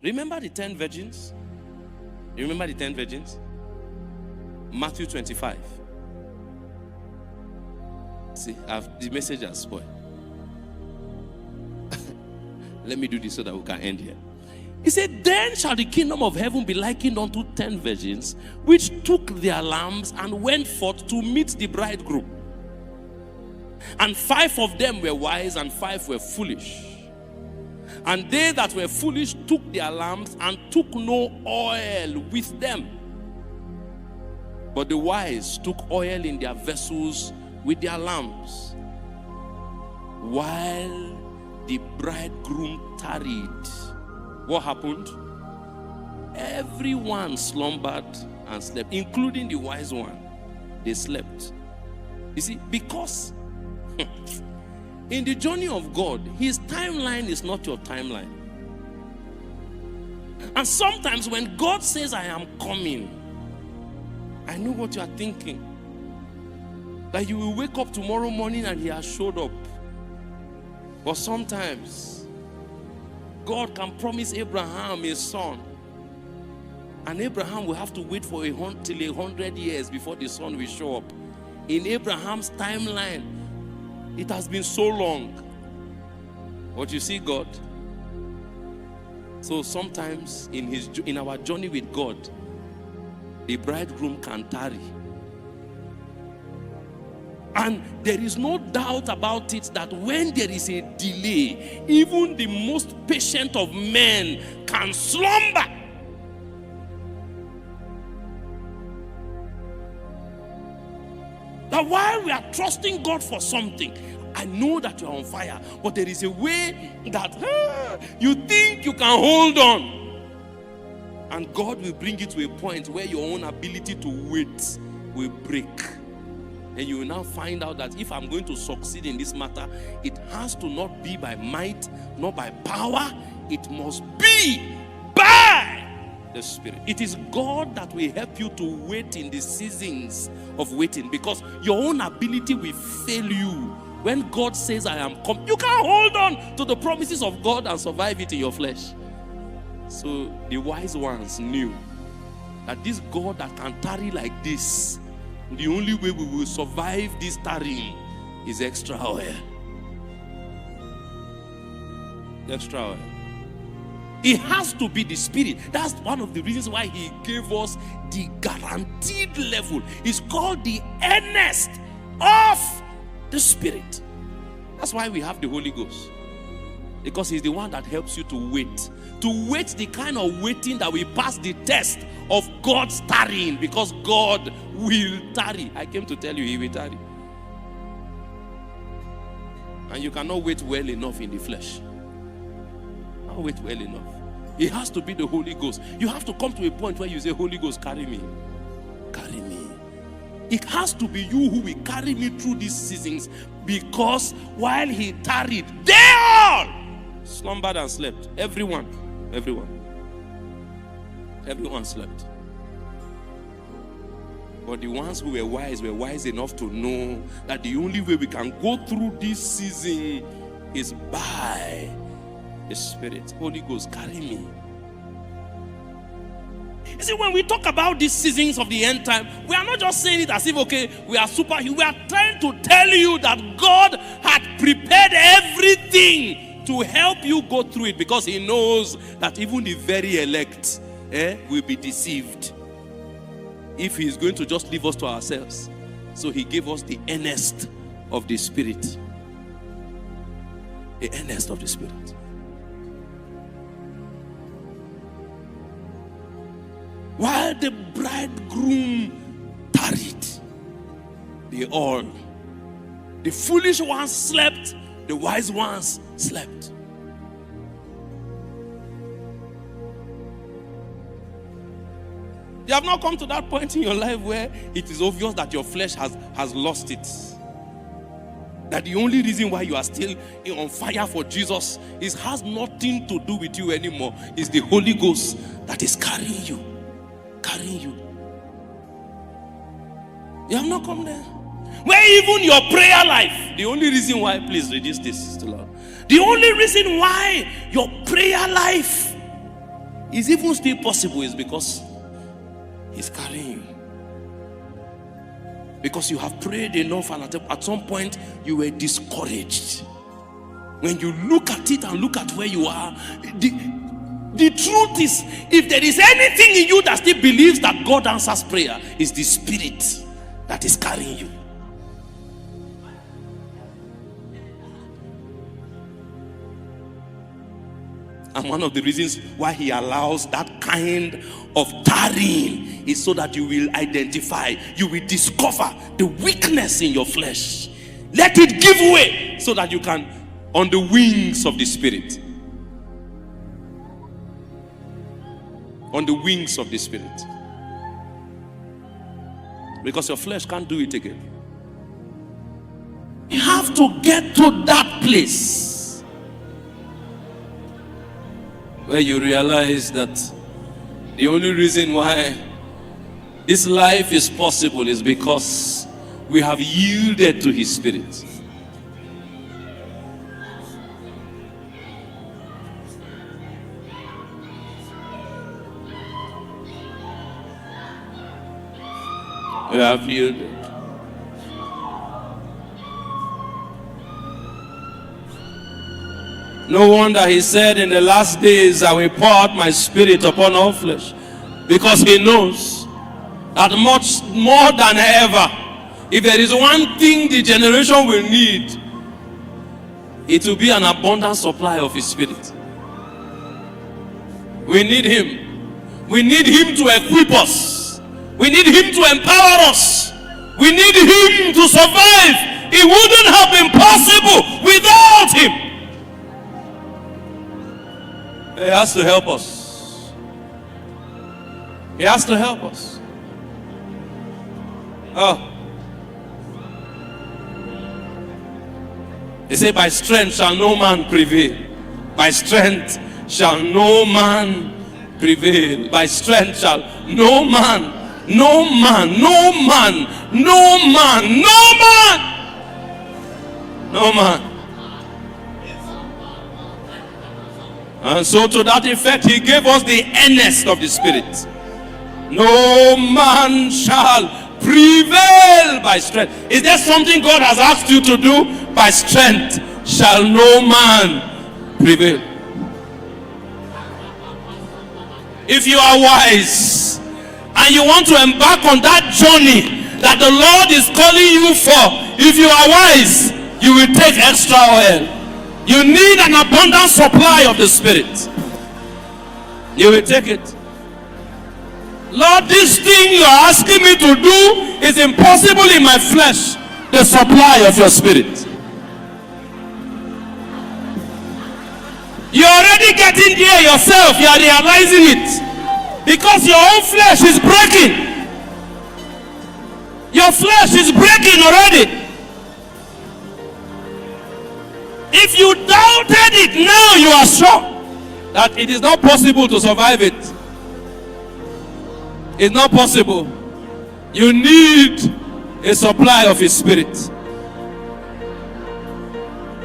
Remember the 10 virgins? You remember the 10 virgins? Matthew 25. See, the message has spoiled. Let me do this so that we can end here. He said, then shall the kingdom of heaven be likened unto 10 virgins, which took their lamps and went forth to meet the bridegroom. And 5 of them were wise, and 5 were foolish. And they that were foolish took their lamps and took no oil with them. But the wise took oil in their vessels with their lamps. While the bridegroom tarried, what happened? Everyone slumbered and slept, including the wise one. They slept. You see, because in the journey of God, his timeline is not your timeline. And sometimes when God says, I am coming, I know what you are thinking. That you will wake up tomorrow morning and he has showed up. But sometimes God can promise Abraham a son, and Abraham will have to wait for till 100 years before the son will show up. In Abraham's timeline, it has been so long. But you see God. So sometimes in our journey with God, the bridegroom can tarry. And there is no doubt about it that when there is a delay, even the most patient of men can slumber. That while we are trusting God for something, I know that you are on fire, but there is a way that you think you can hold on. And God will bring you to a point where your own ability to wait will break. And you will now find out that if I'm going to succeed in this matter, it has to not be by might, not by power. It must be by the Spirit. It is God that will help you to wait in the seasons of waiting, because your own ability will fail you. When God says, I am come, you can't hold on to the promises of God and survive it in your flesh. So the wise ones knew that this God that can tarry like this, the only way we will survive this tarrying is extra oil. Extra oil. It has to be the Spirit. That's one of the reasons why he gave us the guaranteed level. It's called the earnest of the Spirit. That's why we have the Holy Ghost. Because he's the one that helps you to wait. To wait the kind of waiting that will pass the test of God's tarrying. Because God will tarry. I came to tell you, he will tarry. And you cannot wait well enough in the flesh. Not wait well enough. It has to be the Holy Ghost. You have to come to a point where you say, Holy Ghost, carry me. Carry me. It has to be you who will carry me through these seasons. Because while he tarried, they all slumbered and slept. Everyone slept. But the ones who were wise enough to know that the only way we can go through this season is by the Spirit. Holy Ghost, carry me. You see, when we talk about these seasons of the end time, we are not just saying it as if, okay, we are superhuman. We are trying to tell you that God had prepared everything to help you go through it, because he knows that even the very elect will be deceived if he is going to just leave us to ourselves. So he gave us the earnest of the Spirit. The earnest of the Spirit. While the bridegroom tarried, the foolish ones slept, the wise ones slept. You have not come to that point in your life where it is obvious that your flesh has lost it. That the only reason why you are still on fire for Jesus has nothing to do with you anymore. It's the Holy Ghost that is carrying you. Carrying you. You have not come there. Where even your prayer life, the only reason why, please reduce this to loud. The only reason why your prayer life is even still possible is because he's carrying you. Because you have prayed enough, and at some point you were discouraged. When you look at it and look at where you are, the truth is, if there is anything in you that still believes that God answers prayer, is the spirit that is carrying you. And one of the reasons why he allows that kind of tarrying is so that you will identify, you will discover the weakness in your flesh. Let it give way so that you can, on the wings of the Spirit. On the wings of the Spirit. Because your flesh can't do it again. You have to get to that place where you realize that the only reason why this life is possible is because we have yielded to His Spirit. We have yielded. No wonder He said, in the last days I will pour out my Spirit upon all flesh. Because He knows that much more than ever, if there is one thing the generation will need, it will be an abundant supply of His Spirit. We need Him. We need Him to equip us. We need Him to empower us. We need Him to survive. It wouldn't have been possible without Him. He has to help us. He has to help us. Oh. They say, by strength shall no man prevail. By strength shall no man prevail. By strength shall no man, no man, no man, no man, no man, no man. And so to that effect, He gave us the earnest of the Spirit. No man shall prevail by strength. Is there something God has asked you to do? By strength shall no man prevail. If you are wise and you want to embark on that journey that the Lord is calling you for, if you are wise, you will take extra oil. You need an abundant supply of the Spirit. You will take it. Lord, this thing you are asking me to do is impossible in my flesh. The supply of your Spirit. You're already getting there yourself. You are realizing it. Because your own flesh is breaking. Your flesh is breaking already. If you doubted it, now you are sure that it is not possible to survive it. It's not possible. You need a supply of His Spirit.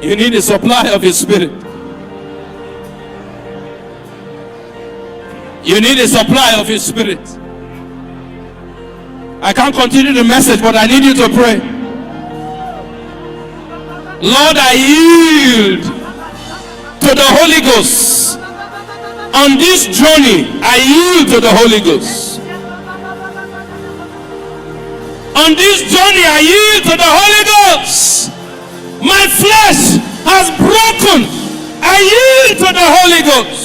You need a supply of His Spirit. You need a supply of His Spirit. I can't continue the message, but I need you to pray. Lord, I yield to the Holy Ghost. On this journey, I yield to the Holy Ghost. On this journey, I yield to the Holy Ghost. My flesh has broken. I yield to the Holy Ghost.